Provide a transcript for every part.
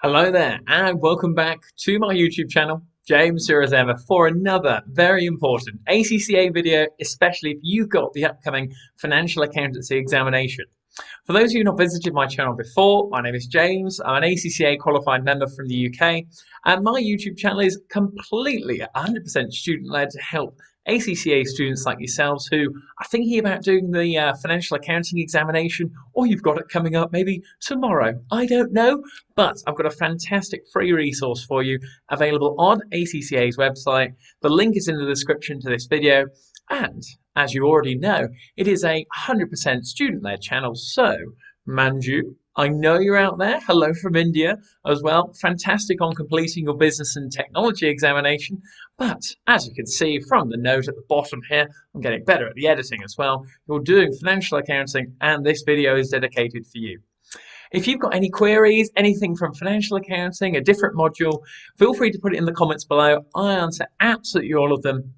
Hello there, and welcome back to my YouTube channel. James here as ever for another very important ACCA video, especially if you've got the upcoming financial accountancy examination. For those of you who have not visited my channel before, my name is James. I'm an ACCA qualified member from the UK, and my YouTube channel is completely 100% student-led to help ACCA students like yourselves who are thinking about doing the financial accounting examination, or you've got it coming up maybe tomorrow. I don't know, but I've got a fantastic free resource for you available on ACCA's website. The link is in the description to this video, and as you already know, it is a 100% student-led channel, so Manju, I know you're out there. Hello from India as well. Fantastic on completing your business and technology examination. But as you can see from the note at the bottom here, I'm getting better at the editing as well. You're doing financial accounting, and this video is dedicated for you. If you've got any queries, anything from financial accounting, a different module, feel free to put it in the comments below. I answer absolutely all of them.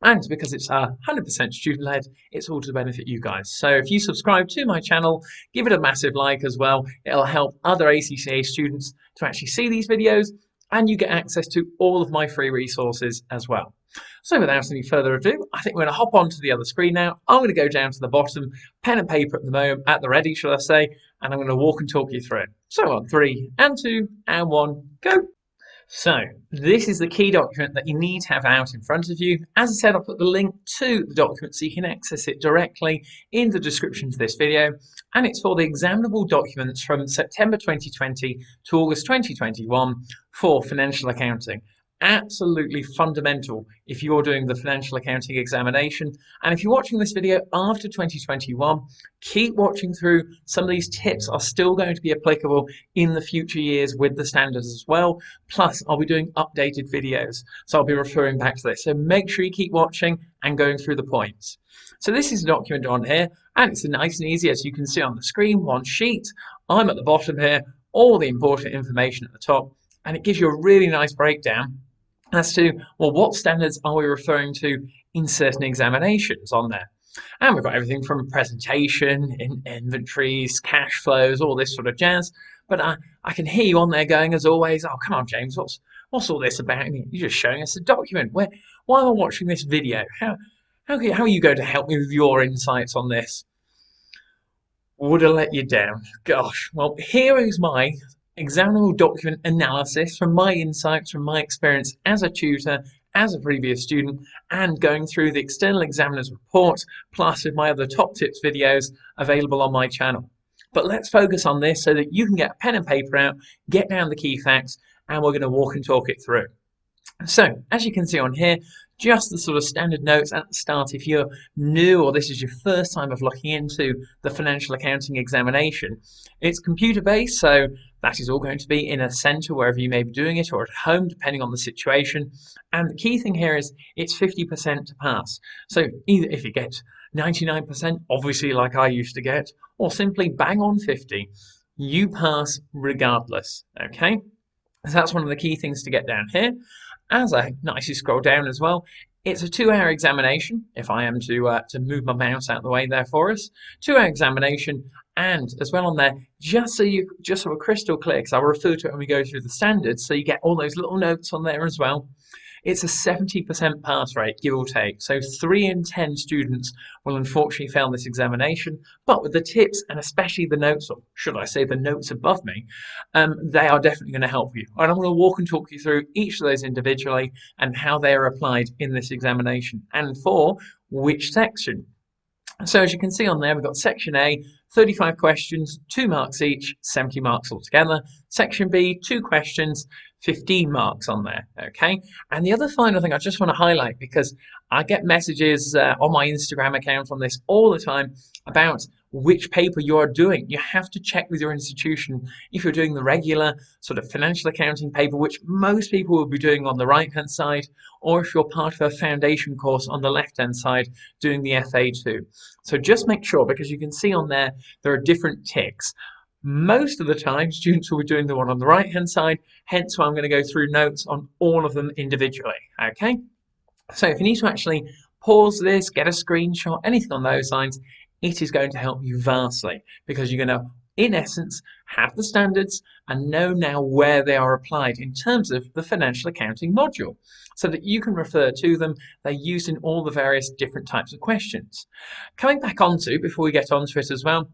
And because it's 100% student-led, it's all to benefit you guys. So if you subscribe to my channel, give it a massive like as well. It'll help other ACCA students to actually see these videos, and you get access to all of my free resources as well. So without any further ado, I think we're going to hop onto the other screen now. I'm going to go down to the bottom, pen and paper at the moment, at the ready, shall I say, and I'm going to walk and talk you through it. So on 3 and 2 and 1, go! So this is the key document that you need to have out in front of you. As I said, I'll put the link to the document so you can access it directly in the description to this video. And it's for the examinable documents from September 2020 to August 2021 for financial accounting. Absolutely fundamental if you're doing the financial accounting examination. And if you're watching this video after 2021, keep watching through. Some of these tips are still going to be applicable in the future years with the standards as well. Plus, I'll be doing updated videos, so I'll be referring back to this. So make sure you keep watching and going through the points. So this is a document on here, and it's nice and easy, as you can see on the screen, one sheet. I'm at the bottom here, all the important information at the top, and it gives you a really nice breakdown as to, well, what standards are we referring to in certain examinations on there. And we've got everything from presentation, inventories, cash flows, all this sort of jazz. But I can hear you on there going, as always, oh, come on, James, what's all this about? You're just showing us a document. Why am I watching this video? How are you going to help me with your insights on this? Would have let you down. Gosh, well, here is my examinable document analysis from my insights, from my experience as a tutor, as a previous student, and going through the external examiner's report, plus with my other top tips videos available on my channel. But let's focus on this so that you can get a pen and paper out, get down the key facts, and we're going to walk and talk it through. So, as you can see on here, just the sort of standard notes at the start if you're new or this is your first time of looking into the financial accounting examination. It's computer-based, so that is all going to be in a centre wherever you may be doing it, or at home, depending on the situation. And the key thing here is it's 50% to pass. So either if you get 99%, obviously like I used to get, or simply bang on 50, you pass regardless, okay? So that's one of the key things to get down here. As I nicely scroll down as well, it's a 2-hour examination, if I am to move my mouse out of the way there for us. 2-hour examination, and as well on there, just so we're crystal clear, because I'll refer to it when we go through the standards, so you get all those little notes on there as well. It's a 70% pass rate, give or take. So 3 in 10 students will unfortunately fail this examination, but with the tips and especially the notes, or should I say the notes above me, they are definitely going to help you. And I'm going to walk and talk you through each of those individually and how they are applied in this examination and for which section. So as you can see on there, we've got section A, 35 questions, 2 marks each, 70 marks altogether. Section B, 2 questions, 15 marks on there, okay? And the other final thing I just want to highlight, because I get messages on my Instagram account on this all the time about which paper you are doing. You have to check with your institution if you're doing the regular sort of financial accounting paper, which most people will be doing on the right-hand side, or if you're part of a foundation course on the left-hand side doing the FA2. So just make sure, because you can see on there, there are different ticks. Most of the time, students will be doing the one on the right-hand side, hence why I'm going to go through notes on all of them individually, okay? So if you need to actually pause this, get a screenshot, anything on those lines, it is going to help you vastly, because you're going to in essence, have the standards and know now where they are applied in terms of the financial accounting module, so that you can refer to them. They're used in all the various different types of questions. Coming back onto, before we get onto it as well,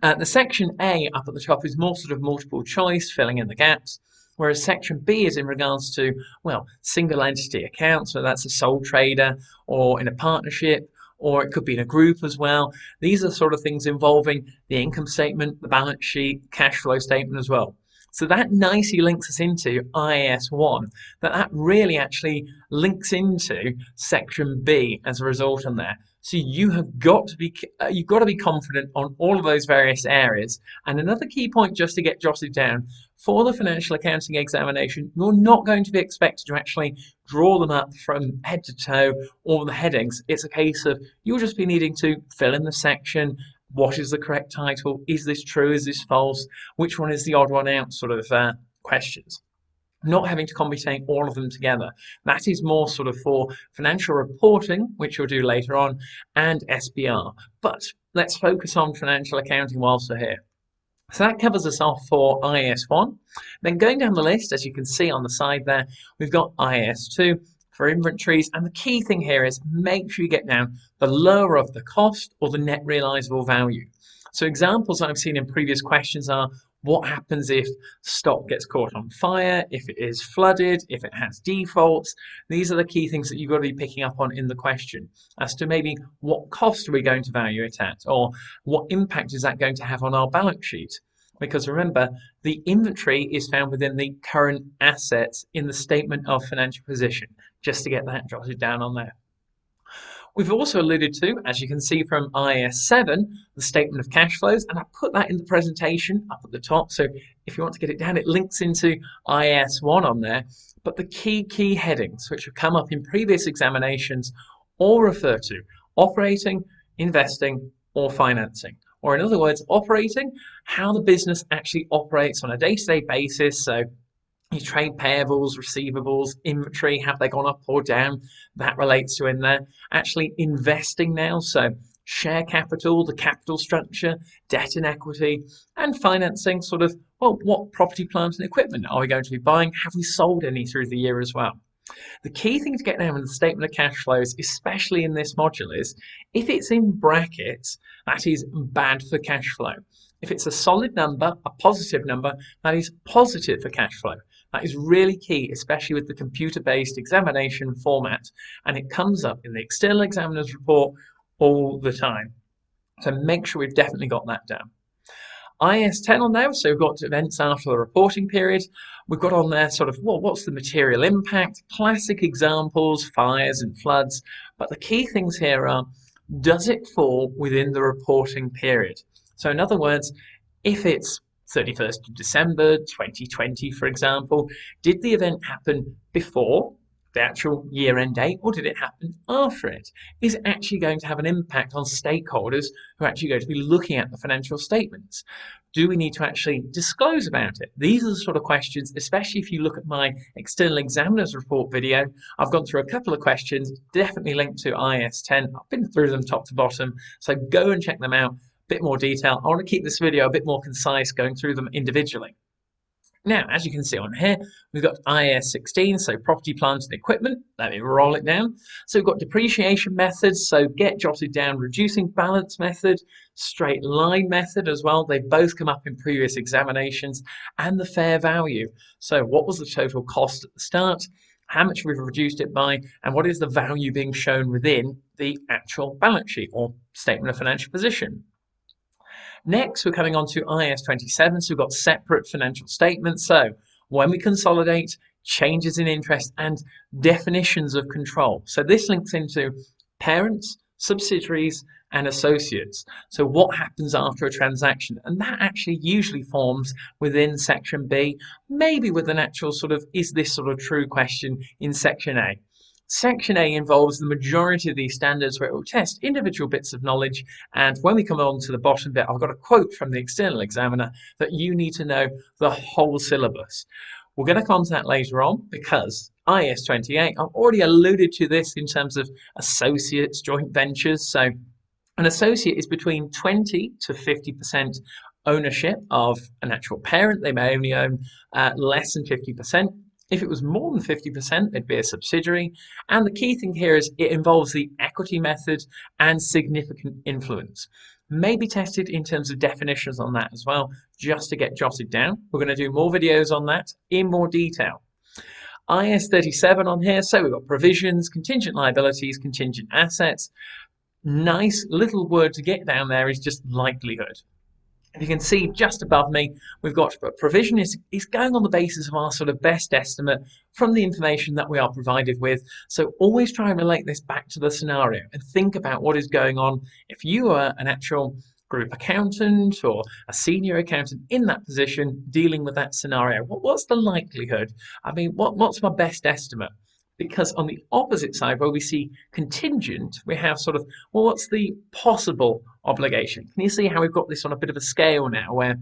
the section A up at the top is more sort of multiple choice, filling in the gaps, whereas section B is in regards to, well, single entity accounts, whether that's a sole trader or in a partnership, or it could be in a group as well. These are sort of things involving the income statement, the balance sheet, cash flow statement as well. So that nicely links us into IAS 1, that really actually links into section B as a result on there. So you have got to be you've got to be confident on all of those various areas. And another key point just to get jotted down, for the financial accounting examination, you're not going to be expected to actually draw them up from head to toe, all the headings. It's a case of you'll just be needing to fill in the section. What is the correct title? Is this true? Is this false? Which one is the odd one out sort of questions? Not having to combine all of them together. That is more sort of for financial reporting, which we'll do later on, and SBR. But let's focus on financial accounting whilst we're here. So that covers us off for IAS 1. Then going down the list, as you can see on the side there, we've got IAS 2 for inventories. And the key thing here is make sure you get down the lower of the cost or the net realizable value. So examples I've seen in previous questions are, what happens if stock gets caught on fire, if it is flooded, if it has defaults? These are the key things that you've got to be picking up on in the question, as to maybe what cost are we going to value it at, or what impact is that going to have on our balance sheet? Because remember, the inventory is found within the current assets in the statement of financial position, just to get that jotted down on there. We've also alluded to, as you can see from IAS 7, the statement of cash flows, and I put that in the presentation up at the top. So if you want to get it down, it links into IAS 1 on there. But the key headings, which have come up in previous examinations, all refer to operating, investing, or financing. Or in other words, operating, how the business actually operates on a day-to-day basis. So your trade payables, receivables, inventory, have they gone up or down? That relates to in there. Actually investing now, so share capital, the capital structure, debt and equity, and financing, sort of, well, what property, plant and equipment are we going to be buying? Have we sold any through the year as well? The key thing to get down in the statement of cash flows, especially in this module, is if it's in brackets, that is bad for cash flow. If it's a solid number, a positive number, that is positive for cash flow. That is really key, especially with the computer-based examination format, and it comes up in the external examiner's report all the time. So make sure we've definitely got that down. IAS 10 on there, so we've got events after the reporting period. We've got on there sort of, well, what's the material impact? Classic examples, fires and floods. But the key things here are, does it fall within the reporting period? So in other words, if it's 31st of December 2020, for example, did the event happen before the actual year-end date, or did it happen after it? Is it actually going to have an impact on stakeholders who are actually going to be looking at the financial statements? Do we need to actually disclose about it? These are the sort of questions, especially if you look at my external examiner's report video. I've gone through a couple of questions, definitely linked to IAS 10. I've been through them top to bottom, so go and check them out. Bit more detail. I want to keep this video a bit more concise, going through them individually. Now, as you can see on here, we've got IAS 16, so property, plant and equipment. Let me roll it down. So we've got depreciation methods, so get jotted down, reducing balance method, straight line method as well. They both come up in previous examinations, and the fair value. So what was the total cost at the start? How much we've reduced it by, and what is the value being shown within the actual balance sheet or statement of financial position. Next, we're coming on to IAS 27, so we've got separate financial statements. So when we consolidate, changes in interest and definitions of control. So this links into parents, subsidiaries and associates. So what happens after a transaction? And that actually usually forms within section B, maybe with an actual sort of, is this sort of true question in section A. Section A involves the majority of these standards where it will test individual bits of knowledge, and when we come on to the bottom bit, I've got a quote from the external examiner that you need to know the whole syllabus. We're going to come on to that later on because IAS 28, I've already alluded to this in terms of associates, joint ventures. So an associate is between 20 to 50% ownership of an actual parent. They may only own less than 50%. If it was more than 50%, they'd be a subsidiary. And the key thing here is it involves the equity method and significant influence. May be tested in terms of definitions on that as well, just to get jotted down. We're going to do more videos on that in more detail. IAS 37 on here, so we've got provisions, contingent liabilities, contingent assets. Nice little word to get down there is just likelihood. You can see just above me, we've got provision is going on the basis of our sort of best estimate from the information that we are provided with. So always try and relate this back to the scenario and think about what is going on. If you are an actual group accountant or a senior accountant in that position dealing with that scenario, what's the likelihood? I mean, what's my best estimate? Because on the opposite side, where we see contingent, we have sort of, well, what's the possible obligation? Can you see how we've got this on a bit of a scale now, where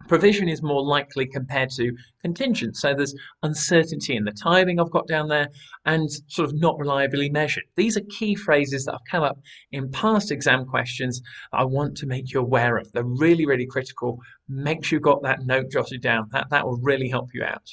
provision is more likely compared to contingent? So there's uncertainty in the timing I've got down there and sort of not reliably measured. These are key phrases that have come up in past exam questions that I want to make you aware of. They're really, really critical. Make sure you've got that note jotted down. That will really help you out.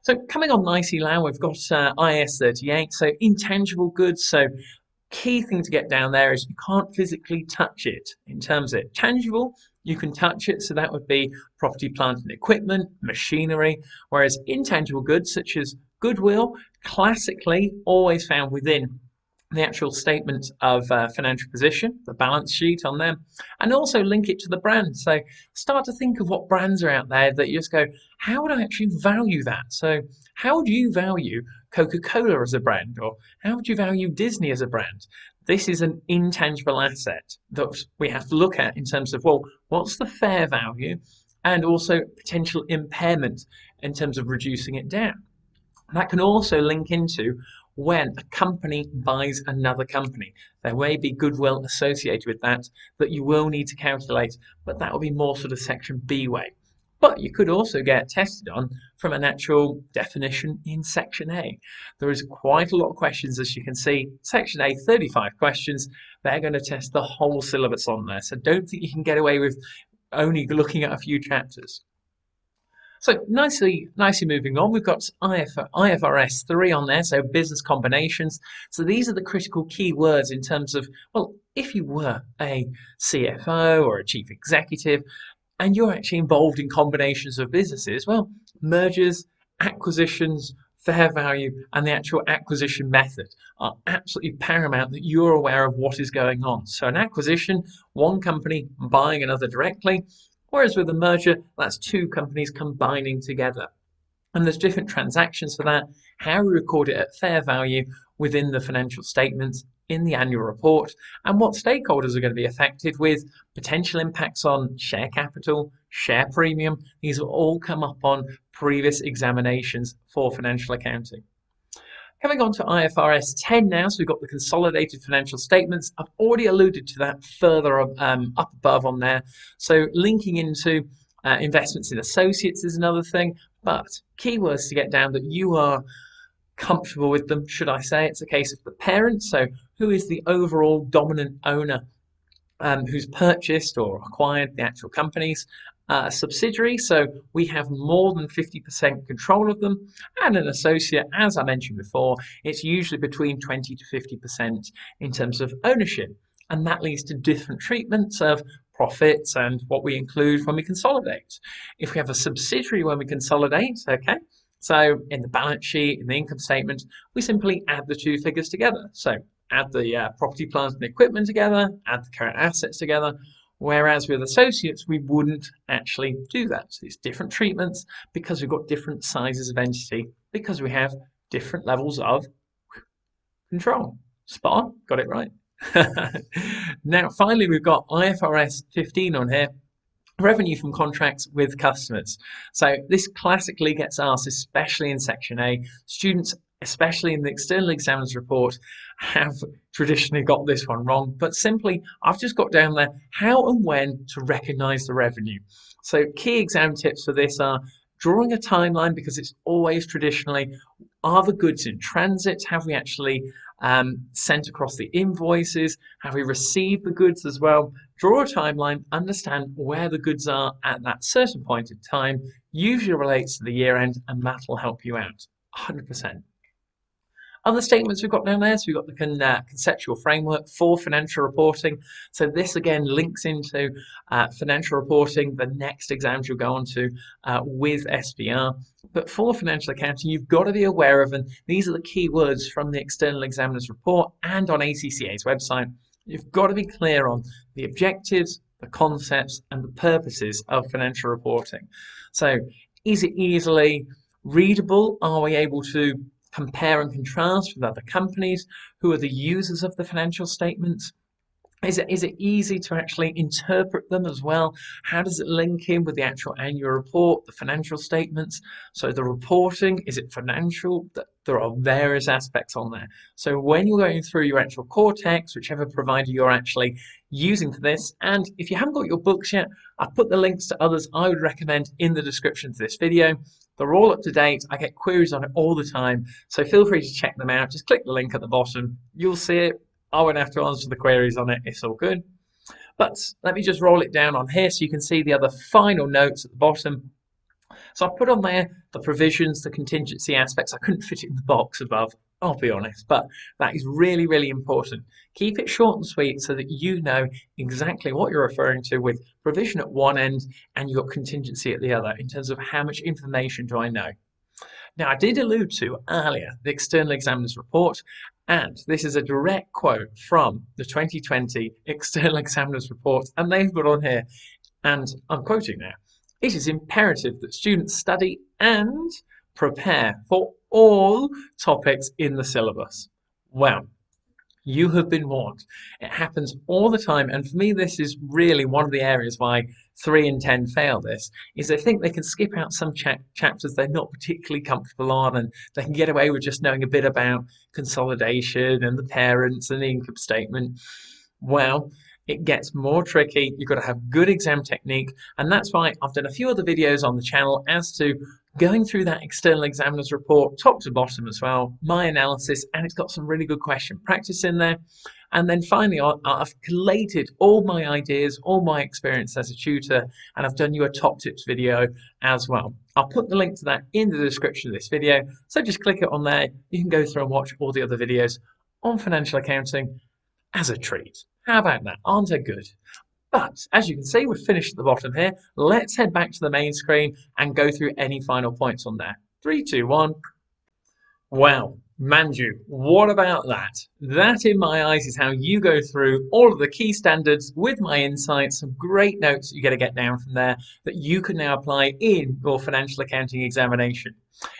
So coming on nicely now, we've got IAS 38, so intangible goods. So key thing to get down there is you can't physically touch it. In terms of tangible, you can touch it, so that would be property, plant and equipment, machinery, whereas intangible goods such as goodwill, classically always found within the actual statement of financial position, the balance sheet on them, and also link it to the brand. So start to think of what brands are out there that you just go, how would I actually value that? So how would you value Coca-Cola as a brand, or how would you value Disney as a brand? This is an intangible asset that we have to look at in terms of, well, what's the fair value and also potential impairment in terms of reducing it down. That can also link into when a company buys another company. There may be goodwill associated with that you will need to calculate, but that will be more sort of section B way. But you could also get tested on from an actual definition in section A. There is quite a lot of questions, as you can see. Section A, 35 questions. They're going to test the whole syllabus on there. So don't think you can get away with only looking at a few chapters. So nicely moving on, we've got IFRS 3 on there, so business combinations. So these are the critical key words in terms of, well, if you were a CFO or a chief executive and you're actually involved in combinations of businesses, well, mergers, acquisitions, fair value, and the actual acquisition method are absolutely paramount that you're aware of what is going on. So an acquisition, one company buying another directly, whereas with a merger, that's two companies combining together. And there's different transactions for that, how we record it at fair value within the financial statements, in the annual report, and what stakeholders are going to be affected with potential impacts on share capital, share premium. These will all come up on previous examinations for financial accounting. Coming on to IFRS 10 now, so we've got the consolidated financial statements. I've already alluded to that further up above on there. So linking into investments in associates is another thing, but keywords to get down that you are comfortable with them, should I say. It's a case of the parent, so who is the overall dominant owner who's purchased or acquired the actual companies. Subsidiary, so we have more than 50% control of them, and an associate, as I mentioned before, it's usually between 20 to 50% in terms of ownership, and that leads to different treatments of profits and what we include when we consolidate. If we have a subsidiary when we consolidate, okay, so in the balance sheet, in the income statement, we simply add the two figures together. So add the property, plant and equipment together, add the current assets together. Whereas with associates, we wouldn't actually do that. So it's different treatments because we've got different sizes of entity, because we have different levels of control. Spot on, got it right. Now, finally, we've got IFRS 15 on here. Revenue from contracts with customers. So this classically gets asked, especially in section A. Students, especially in the external examiners report, have traditionally got this one wrong, but simply I've just got down there how and when to recognize the revenue. So key exam tips for this are drawing a timeline, because it's always traditionally, are the goods in transit? Have we actually sent across the invoices? Have we received the goods as well? draw a timeline, understand where the goods are at that certain point in time, usually relates to the year end, and that will help you out 100%. Other statements we've got down there, so we've got the conceptual framework for financial reporting. So this again links into financial reporting, the next exams you'll go on to with SPR. But for financial accounting, you've got to be aware of, and these are the key words from the external examiner's report and on ACCA's website. You've got to be clear on the objectives, the concepts, and the purposes of financial reporting. So is it easily readable? Are we able to compare and contrast with other companies? Who are the users of the financial statements? Is it easy to actually interpret them as well? How does it link in with the actual annual report, the financial statements? So the reporting, is it financial? There are various aspects on there. So when you're going through your actual core text, whichever provider you're actually using for this, and if you haven't got your books yet, I've put the links to others I would recommend in the description to this video. They're all up to date. I get queries on it all the time, so feel free to check them out. Just click the link at the bottom. You'll see it. I won't have to answer the queries on it. It's all good. But let me just roll it down on here so you can see the other final notes at the bottom. So I've put on there the provisions, the contingency aspects. I couldn't fit it in the box above, I'll be honest, but that is really, really important. Keep it short and sweet so that you know exactly what you're referring to with provision at one end and you've got contingency at the other in terms of how much information do I know. Now, I did allude to earlier the external examiner's report, and this is a direct quote from the 2020 external examiner's report, and they've got on here, and I'm quoting now, "It is imperative that students study and prepare for all topics in the syllabus." Well, you have been warned. It happens all the time, and for me this is really one of the areas why 3 in 10 fail this, is they think they can skip out some chapters they're not particularly comfortable on, and they can get away with just knowing a bit about consolidation and the parents and the income statement. Well, it gets more tricky. You've got to have good exam technique, and that's why I've done a few other videos on the channel as to going through that external examiner's report top to bottom as well, my analysis, and it's got some really good question practice in there. And then finally, I've collated all my ideas, all my experience as a tutor, and I've done you a top tips video as well. I'll put the link to that in the description of this video, so just click it on there. You can go through and watch all the other videos on financial accounting as a treat. How about that? Aren't they good? But as you can see, we've finished at the bottom here. Let's head back to the main screen and go through any final points on there. 3, 2, 1. Wow, Manju, what about that? That, in my eyes, is how you go through all of the key standards with my insights, some great notes that you're going to get down from there that you can now apply in your financial accounting examination.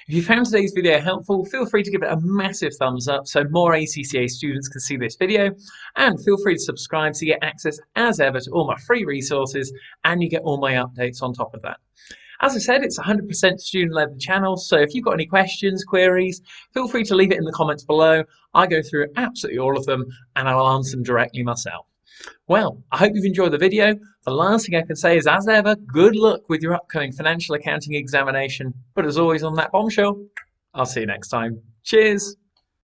If you found today's video helpful, feel free to give it a massive thumbs up so more ACCA students can see this video, and feel free to subscribe to get access as ever to all my free resources, and you get all my updates on top of that. As I said, it's 100% student-led channel, so if you've got any questions, queries, feel free to leave it in the comments below. I go through absolutely all of them, and I will answer them directly myself. Well, I hope you've enjoyed the video. The last thing I can say is, as ever, good luck with your upcoming financial accounting examination. But as always on that bombshell, I'll see you next time. Cheers!